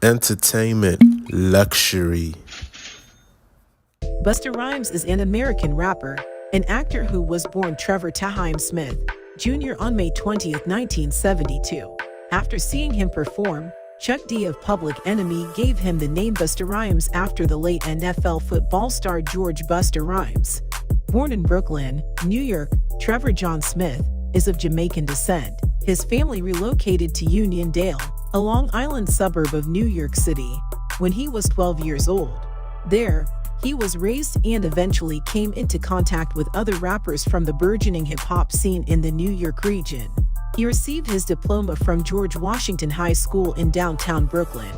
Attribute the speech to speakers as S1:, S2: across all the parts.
S1: Entertainment, luxury.
S2: Busta Rhymes is an American rapper and actor who was born Trevor Taheim Smith Jr. on May 20, 1972. After seeing him perform, Chuck D of Public Enemy gave him the name Busta Rhymes after the late NFL football star George Busta Rhymes. Born in Brooklyn, New York, Trevor John Smith is of Jamaican descent. His family relocated to Uniondale, a Long Island suburb of New York City, when he was 12 years old. There, he was raised and eventually came into contact with other rappers from the burgeoning hip-hop scene in the New York region. He received his diploma from George Washington High School in downtown Brooklyn,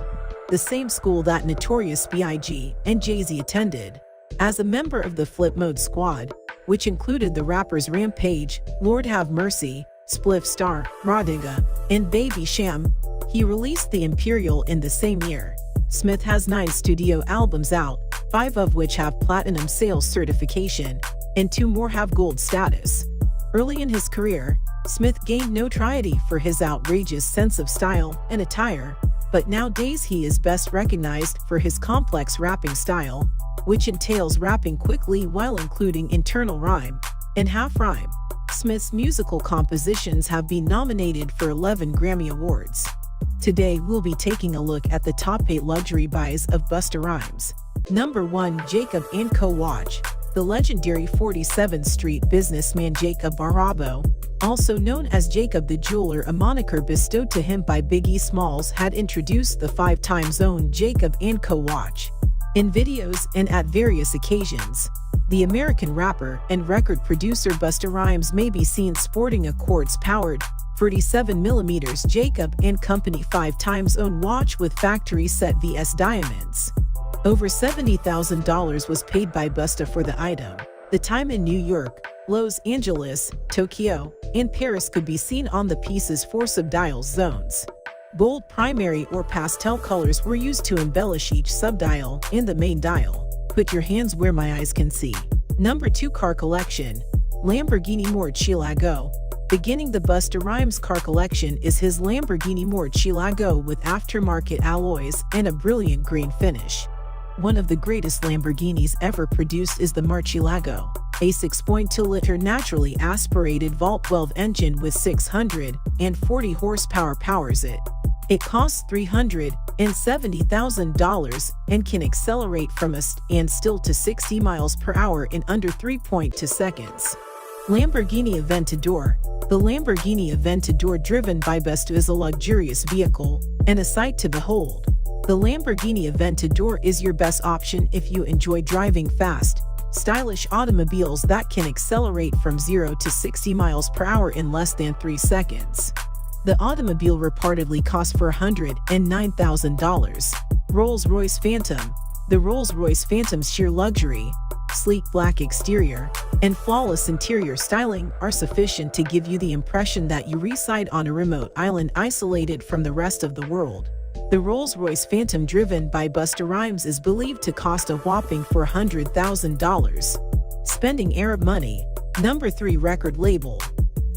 S2: the same school that Notorious B.I.G. and Jay-Z attended. As a member of the Flipmode squad, which included the rappers Rampage, Lord Have Mercy, Spliffstar, Rawdinga, and Baby Sham, he released the Imperial in the same year. Smith has 9 studio albums out, 5 of which have platinum sales certification, and 2 more have gold status. Early in his career, Smith gained notoriety for his outrageous sense of style and attire, but nowadays he is best recognized for his complex rapping style, which entails rapping quickly while including internal rhyme and half rhyme. Smith's musical compositions have been nominated for 11 Grammy Awards. Today we'll be taking a look at the top 8 luxury buys of Busta Rhymes. Number 1. Jacob & Co. Watch. The legendary 47th Street businessman Jacob Barabo, also known as Jacob the Jeweler, a moniker bestowed to him by Biggie Smalls, had introduced the 5-time owned Jacob & Co. watch. In videos and at various occasions, the American rapper and record producer Busta Rhymes may be seen sporting a quartz-powered 47mm Jacob & Company 5-time owned watch with factory-set VS diamonds. Over $70,000 was paid by Busta for the item. The time in New York, Los Angeles, Tokyo, and Paris could be seen on the piece's 4 subdial zones. Bold primary or pastel colors were used to embellish each subdial and the main dial. Put your hands where my eyes can see. Number 2. Car collection. Lamborghini Murcielago. Beginning the Busta Rhymes car collection is his Lamborghini Murcielago with aftermarket alloys and a brilliant green finish. One of the greatest Lamborghinis ever produced is the Murcielago, a 6.2-liter naturally aspirated V12 engine with 640 horsepower powers it. It costs $370,000 and can accelerate from a standstill to 60 miles per hour in under 3.2 seconds. Lamborghini Aventador. The Lamborghini Aventador driven by Busta is a luxurious vehicle and a sight to behold. The Lamborghini Aventador is your best option if you enjoy driving fast, stylish automobiles that can accelerate from 0 to 60 miles per hour in less than 3 seconds. The automobile reportedly cost $409,000. Rolls-Royce Phantom. The Rolls-Royce Phantom's sheer luxury, sleek black exterior, and flawless interior styling are sufficient to give you the impression that you reside on a remote island isolated from the rest of the world. The Rolls-Royce Phantom driven by Busta Rhymes is believed to cost a whopping $400,000. Spending Arab money. Number 3. Record label.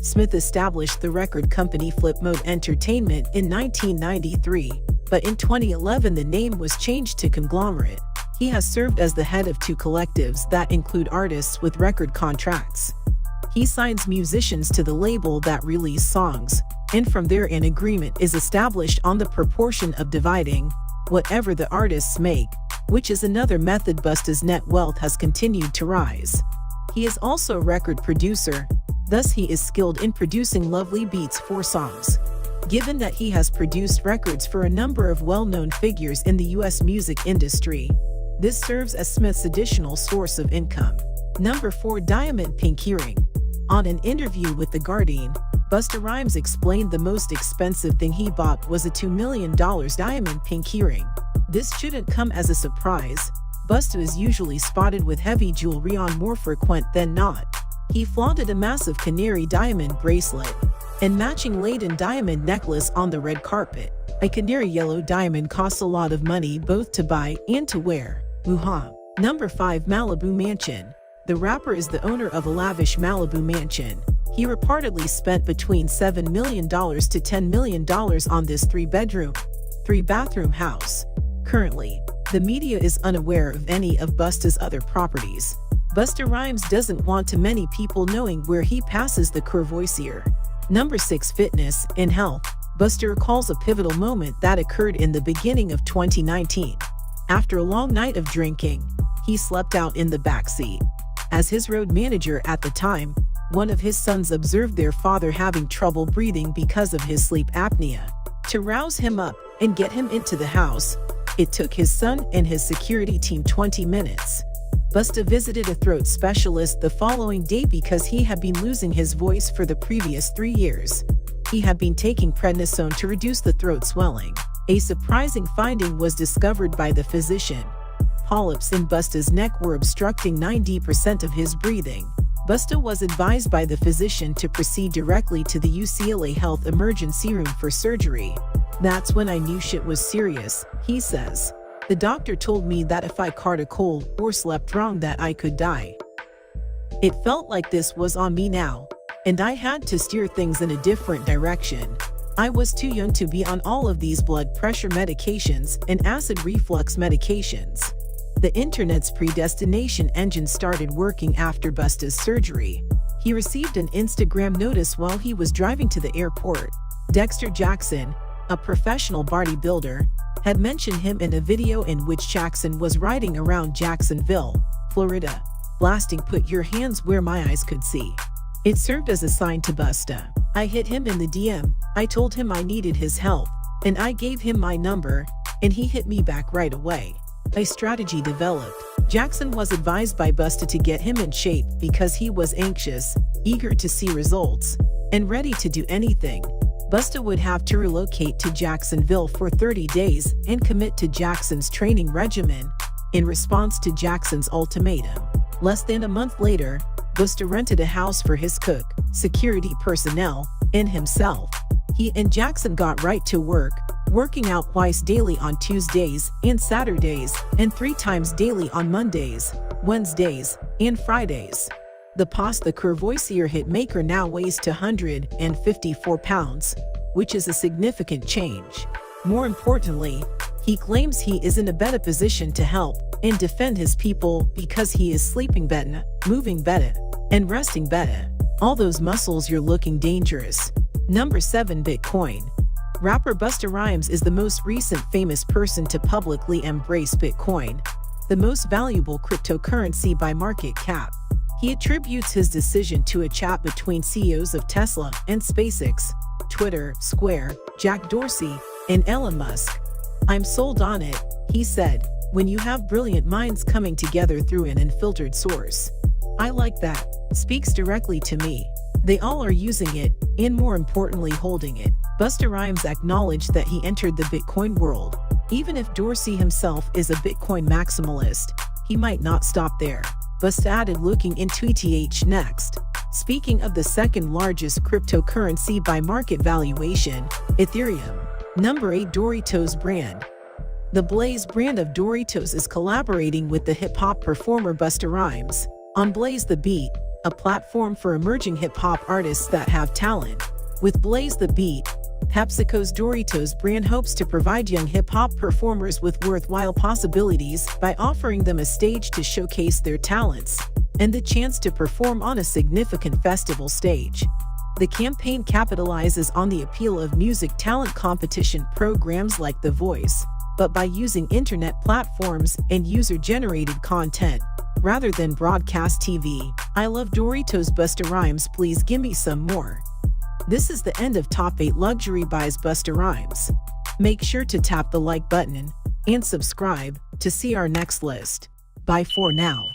S2: Smith established the record company Flipmode Entertainment in 1993, but in 2011 the name was changed to Conglomerate. He has served as the head of 2 collectives that include artists with record contracts. He signs musicians to the label that release songs, and from there an agreement is established on the proportion of dividing whatever the artists make, which is another method Busta's net wealth has continued to rise. He is also a record producer, thus he is skilled in producing lovely beats for songs. Given that he has produced records for a number of well-known figures in the US music industry, this serves as Smith's additional source of income. Number 4. Diamond pink earring. On an interview with The Guardian, Busta Rhymes explained the most expensive thing he bought was a $2 million diamond pink earring. This shouldn't come as a surprise. Busta is usually spotted with heavy jewelry on more frequent than not. He flaunted a massive canary diamond bracelet and matching laden diamond necklace on the red carpet. A canary yellow diamond costs a lot of money both to buy and to wear. Number 5. Malibu Mansion. The rapper is the owner of a lavish Malibu mansion. He reportedly spent between $7 million to $10 million on this 3-bedroom, 3-bathroom house. Currently, the media is unaware of any of Busta's other properties. Busta Rhymes doesn't want too many people knowing where he passes the Courvoisier. Number 6. Fitness and health. Busta recalls a pivotal moment that occurred in the beginning of 2019. After a long night of drinking, he slept out in the backseat. As his road manager at the time, one of his sons observed their father having trouble breathing because of his sleep apnea. To rouse him up and get him into the house, it took his son and his security team 20 minutes. Busta visited a throat specialist the following day because he had been losing his voice for the previous 3 years. He had been taking prednisone to reduce the throat swelling. A surprising finding was discovered by the physician. Polyps in Busta's neck were obstructing 90% of his breathing. Busta was advised by the physician to proceed directly to the UCLA Health Emergency Room for surgery. "That's when I knew shit was serious," he says. "The doctor told me that if I caught a cold or slept wrong that I could die. It felt like this was on me now, and I had to steer things in a different direction. I was too young to be on all of these blood pressure medications and acid reflux medications." The internet's predestination engine started working after Busta's surgery. He received an Instagram notice while he was driving to the airport. Dexter Jackson, a professional bodybuilder, had mentioned him in a video in which Jackson was riding around Jacksonville, Florida, blasting "Put your hands where my eyes could see." It served as a sign to Busta. "I hit him in the DM, I told him I needed his help, and I gave him my number, and he hit me back right away." A strategy developed. Jackson was advised by Busta to get him in shape because he was anxious, eager to see results, and ready to do anything. Busta would have to relocate to Jacksonville for 30 days and commit to Jackson's training regimen in response to Jackson's ultimatum. Less than a month later, Busta rented a house for his cook, security personnel, and himself. He and Jackson got right to work, working out twice daily on Tuesdays and Saturdays, and 3 times daily on Mondays, Wednesdays, and Fridays. The Courvoisier hitmaker now weighs 254 pounds, which is a significant change. More importantly, he claims he is in a better position to help and defend his people because he is sleeping better, moving better, and resting better. All those muscles, you're looking dangerous. Number 7. Bitcoin. Rapper Busta Rhymes is the most recent famous person to publicly embrace Bitcoin, the most valuable cryptocurrency by market cap. He attributes his decision to a chat between CEOs of Tesla and SpaceX, Twitter, Square, Jack Dorsey, and Elon Musk. "I'm sold on it," he said, "when you have brilliant minds coming together through an unfiltered source. I like that. Speaks directly to me. They all are using it, and more importantly holding it." Busta Rhymes acknowledged that he entered the Bitcoin world. Even if Dorsey himself is a Bitcoin maximalist, he might not stop there. Busta added, looking into ETH next. Speaking of the second largest cryptocurrency by market valuation, Ethereum. Number 8. Doritos brand. The Blaze brand of Doritos is collaborating with the hip-hop performer Busta Rhymes on Blaze the Beat, a platform for emerging hip-hop artists that have talent. With Blaze the Beat, PepsiCo's Doritos brand hopes to provide young hip-hop performers with worthwhile possibilities by offering them a stage to showcase their talents and the chance to perform on a significant festival stage. The campaign capitalizes on the appeal of music talent competition programs like The Voice, but by using internet platforms and user-generated content rather than broadcast TV. "I love Doritos, Busta Rhymes, please gimme some more." This is the end of Top 8 Luxury Buys Busta Rhymes. Make sure to tap the like button and subscribe to see our next list. Bye for now.